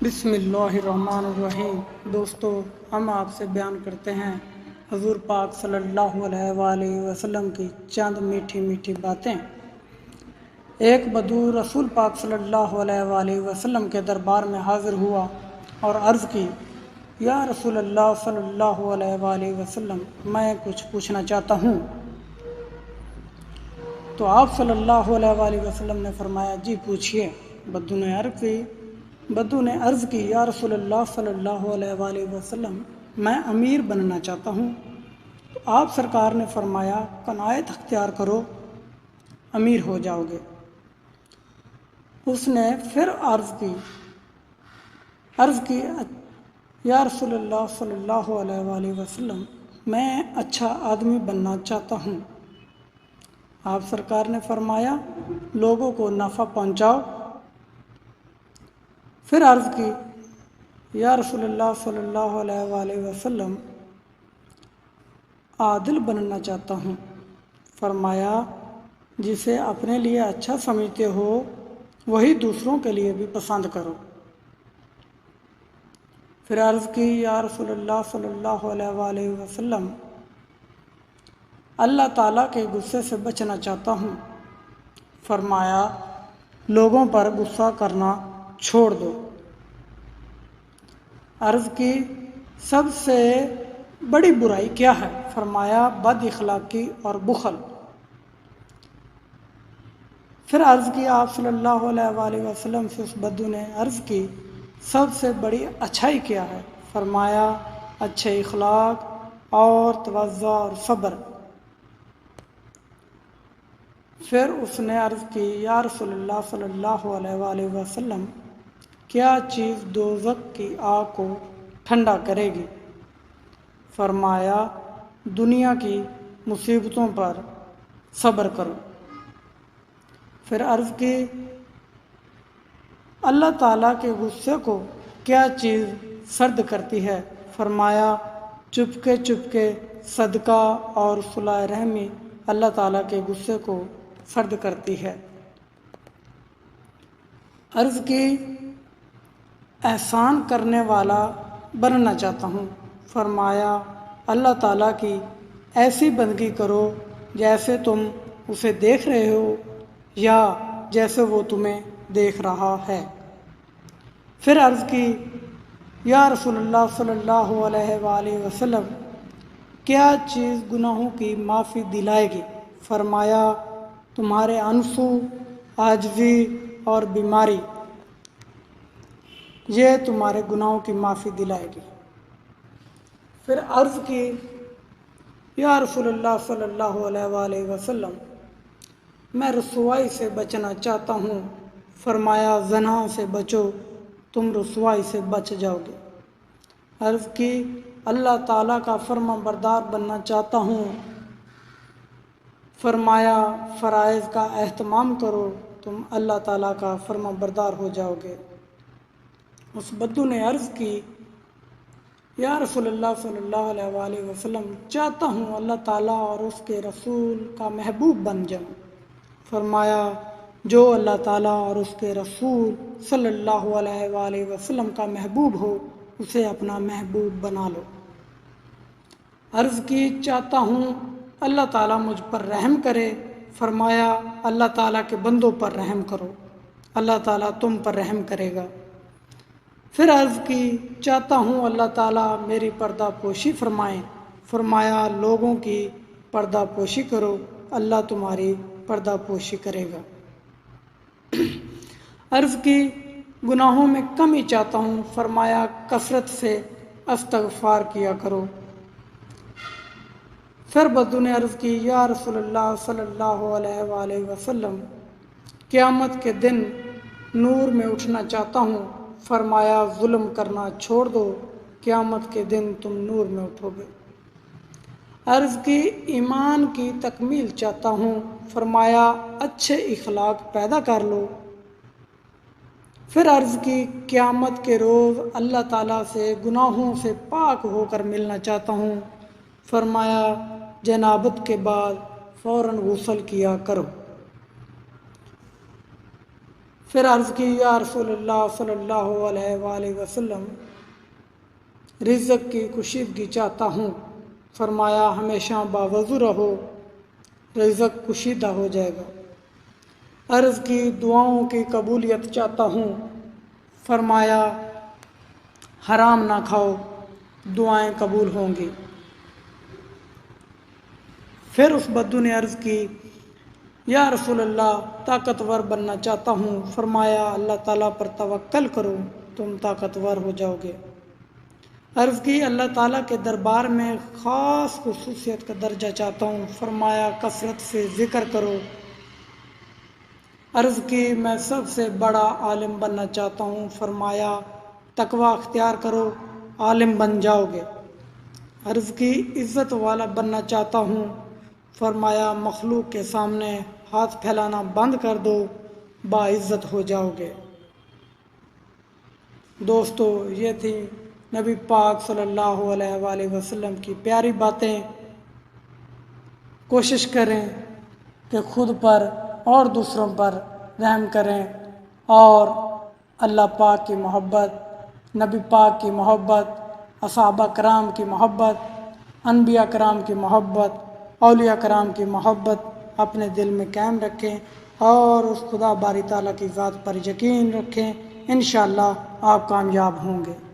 بسم اللہ الرحمن الرحیم۔ دوستو، ہم آپ سے بیان کرتے ہیں حضور پاک صلی اللہ علیہ وآلہ وسلم کی چند میٹھی میٹھی باتیں۔ ایک بدو رسول پاک صلی اللہ علیہ وآلہ وسلم کے دربار میں حاضر ہوا اور عرض کی، یا رسول اللہ صلی اللہ علیہ وآلہ وسلم، میں کچھ پوچھنا چاہتا ہوں۔ تو آپ صلی اللہ علیہ وآلہ وسلم نے فرمایا، جی پوچھئے۔ بدو نے عرض کی، یا رسول اللہ صلی اللہ علیہ وآلہ وسلم، میں امیر بننا چاہتا ہوں۔ تو آپ سرکار نے فرمایا، قناعت اختیار کرو، امیر ہو جاؤ گے۔ اس نے پھر عرض کی، یا رسول اللہ صلی اللہ علیہ وآلہ وسلم، میں اچھا آدمی بننا چاہتا ہوں۔ آپ سرکار نے فرمایا، لوگوں کو نفع پہنچاؤ۔ پھر عرض کی، یا رسول اللہ صلی اللہ علیہ وآلہ وسلم، عادل بننا چاہتا ہوں۔ فرمایا، جسے اپنے لیے اچھا سمجھتے ہو وہی دوسروں کے لیے بھی پسند کرو۔ پھر عرض کی، یا رسول اللہ صلی اللہ علیہ وآلہ وسلم، اللہ تعالیٰ کے غصے سے بچنا چاہتا ہوں۔ فرمایا، لوگوں پر غصہ کرنا چھوڑ دو۔ عرض کی، سب سے بڑی برائی کیا ہے؟ فرمایا، بد اخلاقی اور بخل۔ پھر عرض کی، آپ صلی اللہ علیہ وآلہ وسلم سے اس بدو نے عرض کی، سب سے بڑی اچھائی کیا ہے؟ فرمایا، اچھے اخلاق اور تواضع اور صبر۔ پھر اس نے عرض کی، یا رسول اللہ صلی اللہ علیہ وآلہ وسلم، کیا چیز دوزخ کی آگ کو ٹھنڈا کرے گی؟ فرمایا، دنیا کی مصیبتوں پر صبر کرو۔ پھر عرض کی، اللہ تعالیٰ کے غصے کو کیا چیز سرد کرتی ہے؟ فرمایا، چپکے چپکے صدقہ اور صلہ رحمی اللہ تعالیٰ کے غصے کو سرد کرتی ہے۔ عرض کی، احسان کرنے والا بننا چاہتا ہوں۔ فرمایا، اللہ تعالیٰ کی ایسی بندگی کرو جیسے تم اسے دیکھ رہے ہو یا جیسے وہ تمہیں دیکھ رہا ہے۔ پھر عرض کی، یا رسول اللہ صلی اللہ علیہ وآلہ وسلم، کیا چیز گناہوں کی معافی دلائے گی؟ فرمایا، تمہارے آنسو، عاجزی اور بیماری، یہ تمہارے گناہوں کی معافی دلائے گی۔ پھر عرض کی، یا رسول اللہ صلی اللہ علیہ وآلہ وسلم، میں رسوائی سے بچنا چاہتا ہوں۔ فرمایا، زنا سے بچو، تم رسوائی سے بچ جاؤ گے۔ عرض کی، اللہ تعالیٰ کا فرما بردار بننا چاہتا ہوں۔ فرمایا، فرائض کا اہتمام کرو، تم اللہ تعالیٰ کا فرما بردار ہو جاؤ گے۔ اس بدو نے عرض کی، یا رسول اللہ صلی اللہ علیہ وآلہ وسلم، چاہتا ہوں اللہ تعالیٰ اور اس کے رسول کا محبوب بن جاؤں۔ فرمایا، جو اللہ تعالیٰ اور اس کے رسول صلی اللہ علیہ وآلہ وسلم کا محبوب ہو اسے اپنا محبوب بنا لو۔ عرض کی، چاہتا ہوں اللہ تعالیٰ مجھ پر رحم کرے۔ فرمایا، اللہ تعالیٰ کے بندوں پر رحم کرو، اللہ تعالیٰ تم پر رحم کرے گا۔ پھر عرض کی، چاہتا ہوں اللہ تعالیٰ میری پردہ پوشی فرمائے۔ فرمایا، لوگوں کی پردہ پوشی کرو، اللہ تمہاری پردہ پوشی کرے گا۔ عرض کی، گناہوں میں کمی چاہتا ہوں۔ فرمایا، کثرت سے استغفار کیا کرو۔ پھر بدو نے عرض کی، یا رسول اللہ صلی اللہ علیہ وآلہ وسلم، قیامت کے دن نور میں اٹھنا چاہتا ہوں۔ فرمایا، ظلم کرنا چھوڑ دو، قیامت کے دن تم نور میں اٹھو گے۔ عرض کی، ایمان کی تکمیل چاہتا ہوں۔ فرمایا، اچھے اخلاق پیدا کر لو۔ پھر عرض کی، قیامت کے روز اللہ تعالیٰ سے گناہوں سے پاک ہو کر ملنا چاہتا ہوں۔ فرمایا، جنابت کے بعد فوراً غسل کیا کرو۔ پھر عرض کی یا رسول اللہ صلی اللہ علیہ وآلہ وسلم رزق کی کشیدگی چاہتا ہوں۔ فرمایا ہمیشہ باوضو رہو، رزق کشیدہ ہو جائے گا۔ عرض کی دعاؤں کی قبولیت چاہتا ہوں۔ فرمایا حرام نہ کھاؤ، دعائیں قبول ہوں گی۔ پھر اس بدو نے عرض کی یا رسول اللہ طاقتور بننا چاہتا ہوں۔ فرمایا اللہ تعالیٰ پر توکل کرو، تم طاقتور ہو جاؤ گے۔ عرض کی اللہ تعالیٰ کے دربار میں خاص خصوصیت کا درجہ چاہتا ہوں۔ فرمایا کثرت سے ذکر کرو۔ عرض کی میں سب سے بڑا عالم بننا چاہتا ہوں۔ فرمایا تقوی اختیار کرو، عالم بن جاؤ گے۔ عرض کی عزت والا بننا چاہتا ہوں۔ فرمایا مخلوق کے سامنے ہاتھ پھیلانا بند کر دو، باعزت ہو جاؤ گے۔ دوستو یہ تھی نبی پاک صلی اللہ علیہ وآلہ وسلم کی پیاری باتیں۔ کوشش کریں کہ خود پر اور دوسروں پر رحم کریں اور اللہ پاک کی محبت، نبی پاک کی محبت، اصحابہ کرام کی محبت، انبیاء کرام کی محبت، اولیاء کرام کی محبت اپنے دل میں قائم رکھیں اور اس خدا باری تعالیٰ کی ذات پر یقین رکھیں۔ انشاءاللہ آپ کامیاب ہوں گے۔